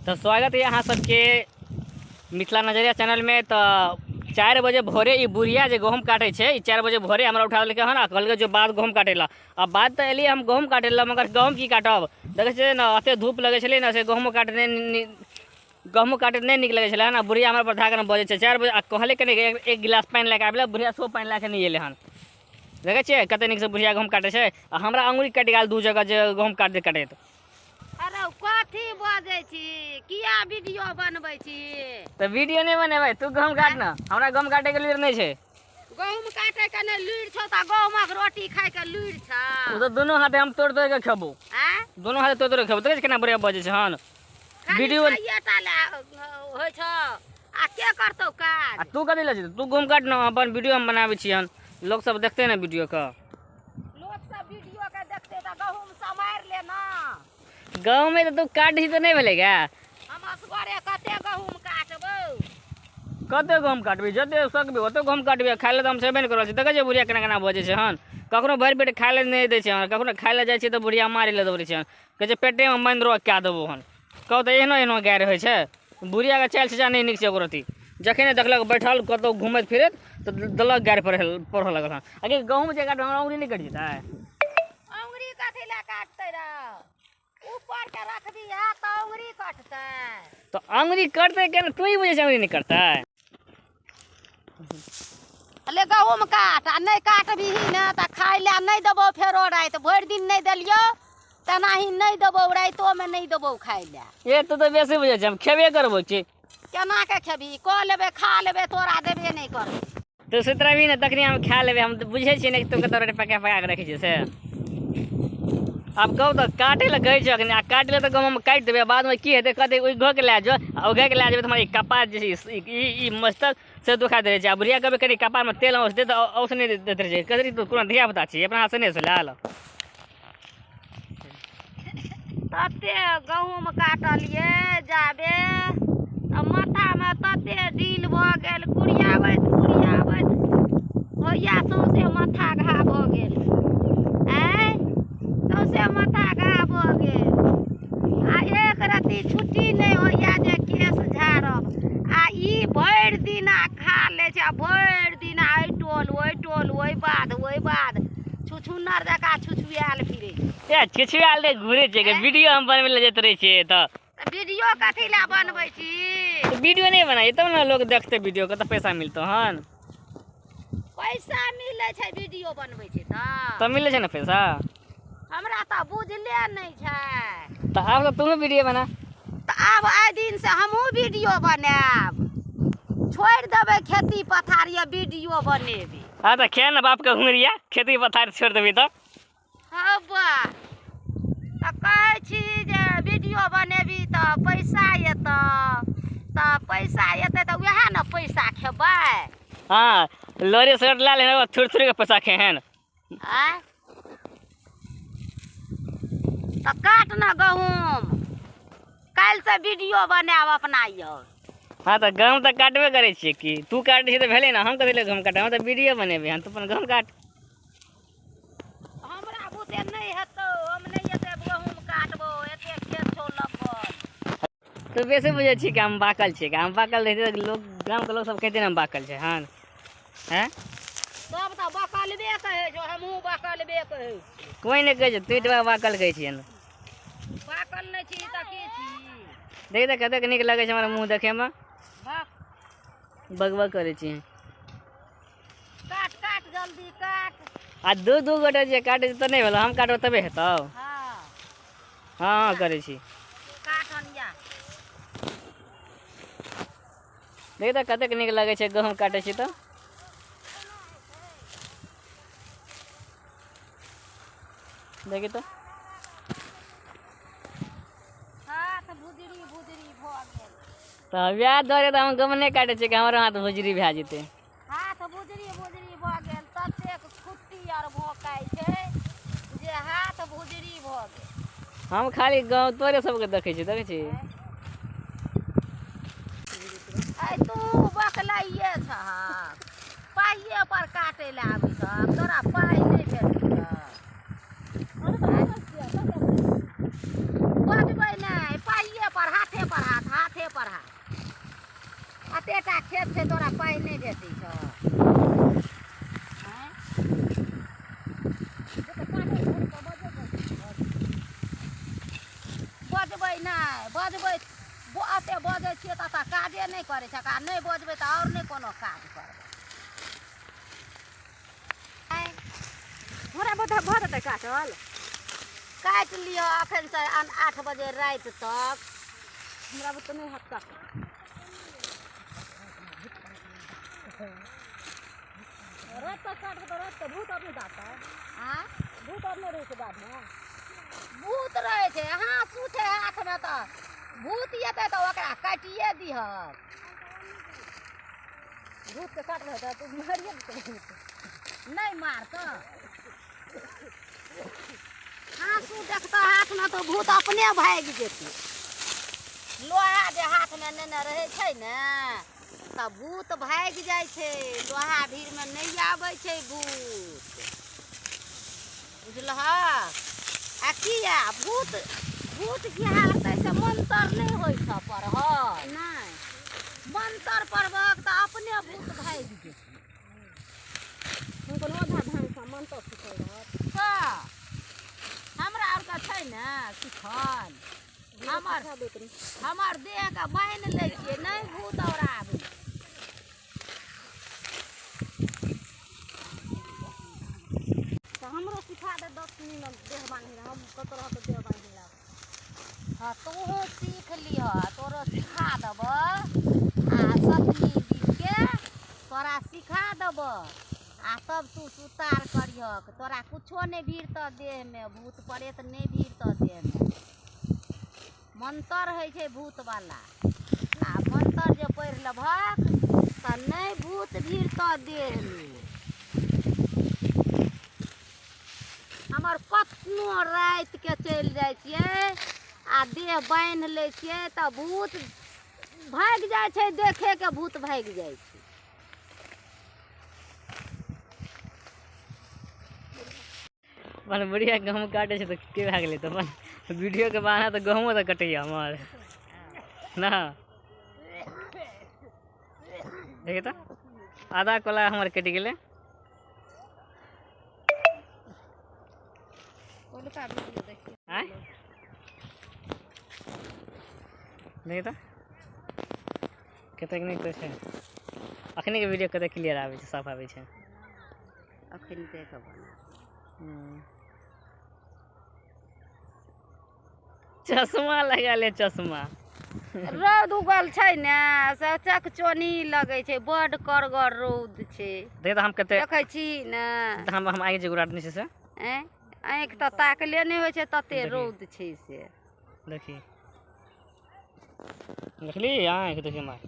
तो स्वागत है यहाँ सबके मिथिला नजरिया चैनल में। तो 4 बजे भोरे ये बुढ़िया जो गहूम काटे छे 4 बजे भोरे हमरा उठा लेके है ना कल जो बाद गहूम काटेला। अब बात तो एलिए हम गहूम काटेला मगर गहूम की काटब देखे छे ना अते धूप लगे छे ना से गहूम काटे नहीं निक लगे छे ना। बुढ़िया हमारे पर धाक बजे छे 4 बजे कहले के एक गिलास पानी लेके आबे बुढ़िया सो पानी लेके नहीं एले हन। देखे छे कते निक से बुढ़िया गहूम काटे छे। हमरा अंगुरी कट गेल 2 जगह जो गहूम काटे काटे। अरे कथी बजै छी किया वीडियो बनबै छी? तो वीडियो नहीं बनेबै तू गहूम काट ना हमरा गहूम काटे के लुइर नहीं छे। गहूम काटे के ने लुइर छौ त गहूमक रोटी खाय के लुइर छ। तो दोनों हाथे हम तोड़ के खेबो हैं दोनों हाथे तोड़ खेबो देखे केना बढ़िया बजे छे हन। वीडियो ये होय छ आ के करतौ काज? आ तू कथि ले छी तू गहूम काट ना अपन वीडियो हम बनाबै छी हन लोग सब देखते ना वीडियो का। लोग सब वीडियो के देखते त गहूम समार ले ना। गाँव में तो तू काट ही तो नहीं मिलेगा। हम असगरे कते गहूम काटबौ? कते गहूम काटबी जते सकबी ओते गहूम काटबी खाइ ले तो हम सेबे नहीं करल छी। देखे छे बुढ़िया केना केना बजे छे हन कखनो भरि पेट खाइ ले नहीं दै छे हन कखनो खाइ ले जाइ छे तो बुढ़िया मारि ले दौड़े छे हन कहे छे पेटे में माइन रोक क्या देबो हन। कहू तो एहनो गाय रहे छे बुढ़िया के चाल से नहीं निक छे ओकरती जखने देखलक बैठल कतौ घूमत फिरत तो दलक गाय पढ़ लगल हन। अगे गहूम जे काट हमरा उंगली नहीं कट जेतै। अंगुरी कथि ला काटतै रे? ऊपर के रख दिया तो अंगुरी कटतै। तो अंगुरी कटते के तू ही बुझे अंगुरी नहीं करता है। ले गहूम काट आ नहीं काटबही ने त खाइ ले नहीं देबो फेरो रात भरि दिन नहीं देलियो तनाही नहीं देबो रातो में नहीं देबो खाइ ले। ये तो बेसी बुझे हम खेबे करबो छी केना के खेबही क लेबे खा लेबे तोरा देबे नहीं करबे। तो सुतरा भी ना तखनी हम खा लेबे हम तो बुझे छी नहीं तो कतरे पका पका के रखी छे से। अब कहू तो काटे ले गई छक आ काट ले तो गम हम काट देबे बाद में की हेते कते ओइ घो के ले जो ओघे के ले जेबे तुम्हारी कपार जे ई मस्तक से दुखा दे छै। बुढ़िया कबे कनी कपार में तेल औस दे तो औस नहीं देते छै कदरी तो कोनो धिया बता छी अपना हाथ से नहीं से लाल। तते गहूम काटलिए जाबे माथा में तते ढील भ गेल कुड़ियाबैत होइया सौंसे माथा घा भ गेल सौंसे माथा घा भ गेल आ एक रत्ती छुट्टी नहीं होइया जे केस झाड़ब आ ई भरि दिना खा ले छै भरि दिना ओइ टोल ओइ बाद छुछुन्नर जका छुछुआल फिरे ए छुछुआल दे घुरे छै के वीडियो हम बनबे ले जात रहे छै त वीडियो कथि ला बनबै छी? वीडियो नहीं बनाई तब ना लोग देखते वीडियो का तो पैसा मिलतो हन। पैसा मिले छै वीडियो बनबै छै तो मिले छै ना पैसा हमरा त बुझले नहीं छै। तो अब तो तुम वीडियो बना त आब आइ दिन से हमहू वीडियो बनाब छोड़ देबै खेती पथारी वीडियो बनेबी। हाँ तो खे ना बाप का घुरिया खेती पथार छोड़ देबी तो हब्बा त कहै छी जे वीडियो बनेबी त पैसा एतै त वएह न पैसा खेबै। हाँ लोरी शर्ट ला लेना थोड़ी के पैसा खे हैं आय त काट न गहूम काल्हि से वीडियो बनाब अपना यो। हाँ तो गहूम तो काटबे करे छिए कि तू काटे छी तो भेले ना हम कथि ले गहूम काटे हम तो वीडियो बनेबे हम तो अपन गहूम काट हमरा बुते नहीं हेतौ हम नहीं एते गहूम काटबो एते खेत छौ लगल। तो वैसे बुझे छी कि हम बाकल छी हम बाकल रहते तो लोग गांव के लोग सब कहते ना हम बाकल छे हन हैं सब त बकलबे कहै छौ हमहू बकलबे कहै कोई नहीं कहे छै तू तो बाकल कहे छी बकल नहीं छी त की छी? देख देख कते निक लगे छै हमरा मुंह देखे में बगबग करे छी। काट काट जल्दी काट आ दू गोटे जे काटे तो नहीं भेल हम काटो तबे हेतौ। हाँ हाँ करे छी काट अनिया देख देख कते निक लगे छै गहूम काटे छी तो देखी तो हाथ भुजरी भ गेल तो ब्याह द्वारे तो हम गहूम नहीं काटे छी कि हमारे हाथ भुजरी भए जेते। हाथ भुजरी भ गेल ततेक खुट्टी आर भोकाय छै जे हाथ भुजरी भ गेल। हम खाली गाँव तोरे सबके देखे छी देखे छी आइ तू बकलाइए छ पाइए पर काटे ले आबी छ तोरा पाइ नहीं भेटै बजबै नहीं पाइए पर हाथे पर हाथ बजबै नहि बजबै एते बजै छियै तऽ काजे नहि करै छै आ नहि बजबै तऽ आओर नहि कोनो काज करबै हमरा बोधा भऽ जेतै काटल काटि लिअ एखन से 8 बजे राति तक हमरा बुते नहि हाथ काट रात तक काटबै तऽ रात के भूत आदमी दाता आँय भूत आदमी रहै छै बादमे भूत रहै छै हाँसू छै हाथमे तऽ भूत एतै तऽ ओकरा काटिए दिहक भूतके काटबै तऽ तू मारिए देतै नहि मारतऽ हाँसू देखतऽ हाथमे तऽ भूत अपने भागि जेतै लोहा जे हाथमे नेने रहै छै ने तऽ भूत भागि जाइ छै लोहा भीड़मे नहि आबै छै भूत बुझलहक आ किया भूत किया लगतै से मंतर नहि होइ छै पढ़ल नहि मंतर पढ़बहक तऽ अपने भूत भागि जेतै हुनकर ओझा ढङ्गसँ मनतो सिखल रहत तऽ हमरा आरके छै ने सिखल हमर देहके बान्हि लै छियै नहि भूत और आबै तऽ हमरो सिखा दे 10 मिनट देह बान्हि हम कतऽ रहत देह बान्हि ला हाँ तोहूँ सीख लिह तोरो सिखा देबऽ आ सतमी दीदके तोरा सिखा देबऽ आ तब तू सुतार करिहक तोरा कुछो नहि भिड़तऽ देहमे भूत प्रेत नहि भिड़तऽ देहमे मंतर होइ छै भूतवला आ मंतर जे पढ़ि लेबहक तऽ नहि भूत भिड़तऽ देहमे हमर कतनो रातिके चलि जाइ छियै आ देह बान्हि लै छियै तऽ भूत भागि जाइ छै देखेके भूत भागि जाइ छै अपन बुढ़िया गहूँम काटै छै तऽ के भए गेलै तऽ अपन वीडियोके बहाना तऽ गहूँमो तऽ कटैया हमर ना देखिए तऽ आधा कोला हमर कटि गेलै आँय देखिए तऽ कतेक नीक तऽ छै अखनीके वीडियो कतेक क्लियर आबै छै साफ आबै छै अखन देख बना चश्मा लगा ले चश्मा रौद उगल छै ने से चकचोनी लगै छै बड करगर रौद छै देखिए तऽ हम कते देखै छी ने हम आगे जे गुराट नहीं से आँखि तऽ ताकले नहि होइ छै तते रौद छै से देखिए देखली आँखि देखिए माँ